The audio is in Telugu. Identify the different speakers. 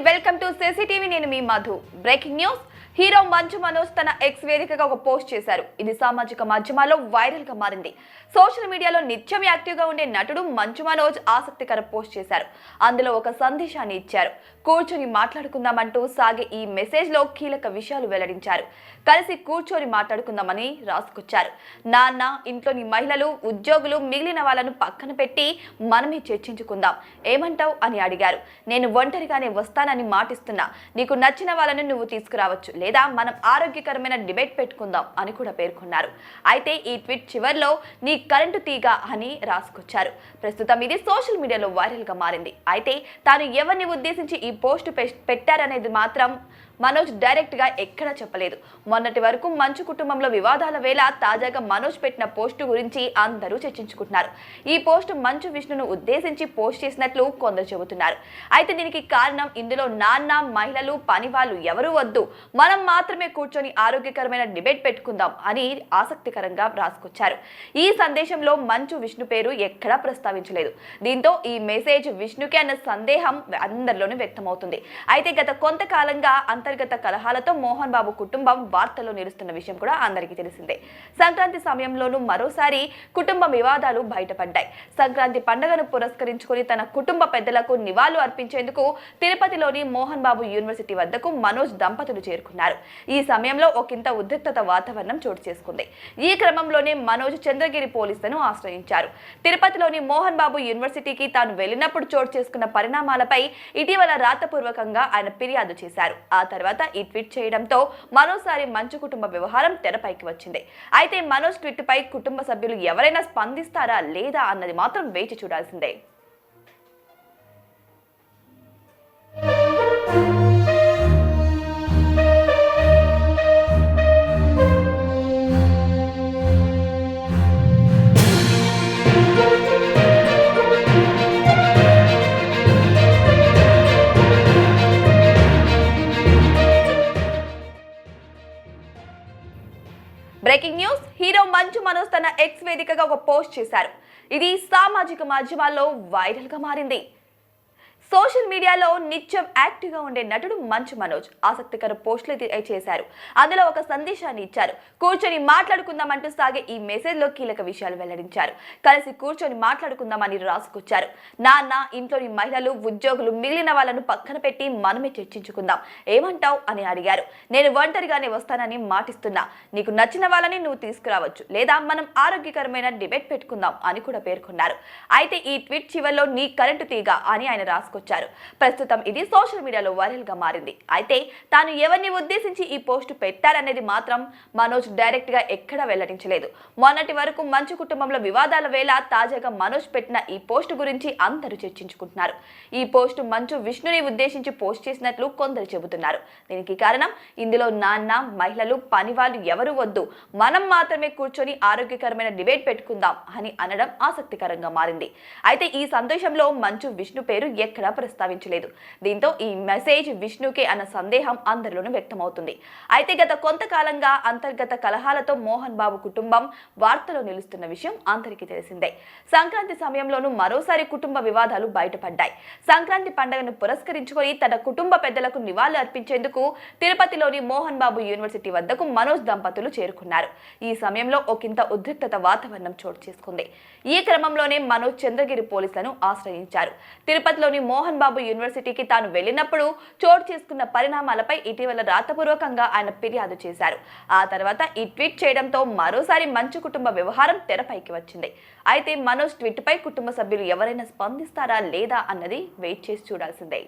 Speaker 1: Welcome to CCTV. నేను మీ Madhu. Breaking news. Hero Manchu Manoj తన ఎక్స్ వేదికగా ఒక పోస్ట్ చేశారు. ఇది సామాజిక మాధ్యమాల్లో వైరల్ గా మారింది. సోషల్ మీడియాలో నిత్యం యాక్టివ్ గా ఉండే నటుడు మంచు మనోజ్ ఆసక్తికర పోస్ట్ చేశారు. అందులో ఒక సందేశాన్ని ఇచ్చారు. కూర్చొని మాట్లాడుకుందామంటూ సాగే ఈ మెసేజ్ లో కీలక విషయాలు వెల్లడించారు. కలిసి కూర్చొని మాట్లాడుకుందామని రాసుకొచ్చారు. నాన్న, ఇంట్లోని మహిళలు, ఉద్యోగులు, మిగిలిన వాళ్ళను పక్కన పెట్టి మనమే చర్చించుకుందాం, ఏమంటావు అని అడిగారు. నేను ఒంటరిగానే వస్తానని మాటిస్తున్నా. నీకు నచ్చిన వాళ్ళని నువ్వు తీసుకురావచ్చు, లేదా మనం ఆరోగ్యకరమైన డిబేట్ పెట్టుకుందాం అని కూడా పేర్కొన్నారు. అయితే ఈ ట్వీట్ చివర్లో నీ కరెంటు తీగ అని రాసుకొచ్చారు. ప్రస్తుతం ఇది సోషల్ మీడియాలో వైరల్ గా మారింది. అయితే తాను ఎవరిని ఉద్దేశించి ఈ పోస్ట్ పెట్టారనేది మాత్రం మనోజ్ డైరెక్ట్ గా ఎక్కడా చెప్పలేదు. మొన్నటి వరకు మంచు కుటుంబంలో వివాదాల వేళ తాజాగా మనోజ్ పెట్టిన పోస్టు గురించి అందరూ చర్చించుకుంటున్నారు. ఈ పోస్ట్ మంచు విష్ణును ఉద్దేశించి పోస్ట్ చేసినట్లు కొందరు చెబుతున్నారు. అయితే దీనికి కారణం ఇందులో నాన్న, మహిళలు, పని వాళ్ళు ఎవరూ వద్దు, మనం మాత్రమే కూర్చొని ఆరోగ్యకరమైన డిబేట్ పెట్టుకుందాం అని ఆసక్తికరంగా రాసుకొచ్చారు. ఈ సందేశంలో మంచు విష్ణు పేరు ఎక్కడా ప్రస్తావించలేదు. దీంతో ఈ మెసేజ్ విష్ణుకే అన్న సందేహం అందరిలోనూ వ్యక్తమవుతుంది. అయితే గత కొంతకాలంగా అంతర్గత కలహాలతో మోహన్ బాబు కుటుంబం వార్తల్లో నిలుస్తున్న విషయం కూడా అందరికీ తెలిసిందే. సంక్రాంతి సమయంలోనూ మరోసారి కుటుంబ వివాదాలు బయటపడ్డాయి. సంక్రాంతి పండుగను పురస్కరించుకుని తన కుటుంబ పెద్దలకు నివాళులు అర్పించేందుకు తిరుపతిలోని మోహన్ బాబు యూనివర్సిటీ వద్దకు మనోజ్ దంపతులు చేరుకున్నారు. ఈ సమయంలో ఒకంత ఉద్రిక్తత వాతావరణం చోటు చేసుకుంది. ఈ క్రమంలోనే మనోజ్ చంద్రగిరి పోలీసులను ఆశ్రయించారు. తిరుపతిలోని మోహన్ బాబు యూనివర్సిటీకి తాను వెళ్లినప్పుడు చోటు చేసుకున్న పరిణామాలపై ఇటీవల రాతపూర్వకంగా ఆయన ఫిర్యాదు చేశారు. ఆ తర్వాత ఈ ట్వీట్ చేయడంతో మరోసారి మంచు కుటుంబ వ్యవహారం తెరపైకి వచ్చింది. అయితే మనోజ్ ట్వీట్ పై కుటుంబ సభ్యులు ఎవరైనా స్పందిస్తారా లేదా అన్నది మాత్రం వేచి చూడాల్సిందే. Breaking news. Hero Manchu Manoj తన ఎక్స్ వేదికగా ఒక పోస్ట్ చేశారు. ఇది సామాజిక మాధ్యమాల్లో వైరల్ గా మారింది. సోషల్ మీడియాలో నిత్యం యాక్టివ్ గా ఉండే నటుడు మంచు మనోజ్ ఆసక్తికర పోస్టులు చేశారు. అందులో ఒక సందేశాన్ని ఇచ్చారు. కూర్చొని మాట్లాడుకుందామంటూ సాగే ఈ మెసేజ్ లో కీలక విషయాలు వెల్లడించారు. కలిసి కూర్చొని మాట్లాడుకుందామని రాసుకొచ్చారు. నాన్న, ఇంట్లోని మహిళలు, ఉద్యోగులు, మిగిలిన వాళ్ళను పక్కన పెట్టి మనమే చర్చించుకుందాం, ఏమంటావు అని అడిగారు. నేను ఒంటరిగానే వస్తానని మాటిస్తున్నా. నీకు నచ్చిన వాళ్ళని నువ్వు తీసుకురావచ్చు, లేదా మనం ఆరోగ్యకరమైన డిబేట్ పెట్టుకుందాం అని కూడా పేర్కొన్నారు. అయితే ఈ ట్వీట్ చివర్లో నీ కరెంటు తీగ అని ఆయన రాసుకొచ్చారు. ప్రస్తుతం ఇది సోషల్ మీడియాలో వైరల్ గా మారింది. అయితే తాను ఎవరిని ఉద్దేశించి ఈ పోస్ట్ పెట్టారనేది మాత్రం మనోజ్ డైరెక్ట్ గా ఎక్కడా వెల్లడించలేదు. మొన్నటి వరకు మంచు కుటుంబంలో వివాదాల వేళ తాజాగా మనోజ్ పెట్టిన ఈ పోస్ట్ గురించి అందరూ చర్చించుకుంటున్నారు. ఈ పోస్ట్ మంచు విష్ణుని ఉద్దేశించి పోస్ట్ చేసినట్లు కొందరు చెబుతున్నారు. దీనికి కారణం ఇందులో నాన్న, మహిళలు, పని వాళ్ళు ఎవరు వద్దు, మనం మాత్రమే కూర్చొని ఆరోగ్యకరమైన డిబేట్ పెట్టుకుందాం అని అనడం ఆసక్తికరంగా మారింది. అయితే ఈ సందేశంలో మంచు విష్ణు పేరు ఎక్కడ ప్రస్తావించలేదు. దీంతో ఈ మెసేజ్ విష్ణుకే అన్న సందేహం అందరిలోనూ వ్యక్తమవుతుంది. అయితే గత కొంతకాలంగా అంతర్గత కలహాలతో మోహన్ బాబు కుటుంబం వార్తలో నిలుస్తున్న విషయం అందరికీ తెలిసిందే. సంక్రాంతి సమయంలోనూ మరోసారి కుటుంబ వివాదాలు బయటపడ్డాయి. సంక్రాంతి పండుగను పురస్కరించుకొని తన కుటుంబ పెద్దలకు నివాళులు అర్పించేందుకు తిరుపతిలోని మోహన్ బాబు యూనివర్సిటీ వద్దకు మనోజ్ దంపతులు చేరుకున్నారు. ఈ సమయంలో ఒకంత ఉద్రిక్తత వాతావరణం చోటు చేసుకుంది. ఈ క్రమంలోనే మనోజ్ చంద్రగిరి పోలీసులను ఆశ్రయించారు. తిరుపతిలోని మోహన్ బాబు యూనివర్సిటీకి తాను వెళ్లినప్పుడు చోటు చేసుకున్న పరిణామాలపై ఇటీవల రాతపూర్వకంగా ఆయన ఫిర్యాదు చేశారు. ఆ తర్వాత ఈ ట్వీట్ చేయడంతో మరోసారి మంచు కుటుంబ వ్యవహారం తెరపైకి వచ్చింది. అయితే మనోజ్ ట్వీట్ పై కుటుంబ సభ్యులు ఎవరైనా స్పందిస్తారా లేదా అన్నది వెయిట్ చేసి చూడాల్సిందే.